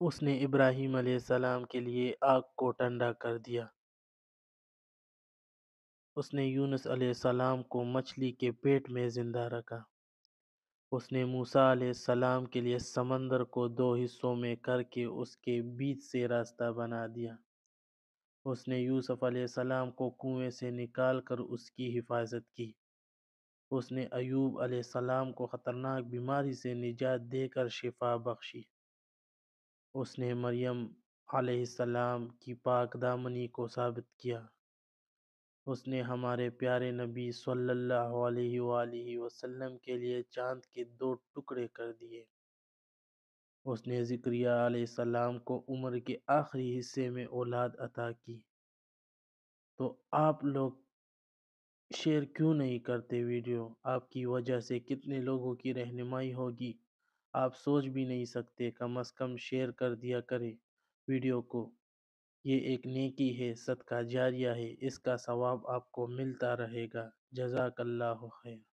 اس نے ابراہیم علیہ السلام کے لیے آگ کو ٹھنڈا کر دیا۔ اس نے یونس علیہ السلام کو مچھلی کے پیٹ میں زندہ رکھا۔ اس نے موسیٰ علیہ السلام کے لیے سمندر کو 2 حصوں میں کر کے اس کے بیچ سے راستہ بنا دیا۔ اس نے یوسف علیہ السلام کو کنویں سے نکال کر اس کی حفاظت کی۔ اس نے ایوب علیہ السلام کو خطرناک بیماری سے نجات دے کر شفا بخشی۔ اس نے مریم علیہ السلام کی پاک دامنی کو ثابت کیا۔ اس نے ہمارے پیارے نبی صلی اللہ علیہ وآلہ وسلم کے لیے چاند کے 2 ٹکڑے کر دیے۔ اس نے زکریہ علیہ السلام کو عمر کے آخری حصے میں اولاد عطا کی۔ تو آپ لوگ شیئر کیوں نہیں کرتے ویڈیو؟ آپ کی وجہ سے کتنے لوگوں کی رہنمائی ہوگی، آپ سوچ بھی نہیں سکتے۔ کم از کم شیئر کر دیا کرے ویڈیو کو۔ یہ ایک نیکی ہے، صدقہ جاریہ ہے، اس کا ثواب آپ کو ملتا رہے گا۔ جزاک اللہ خیر۔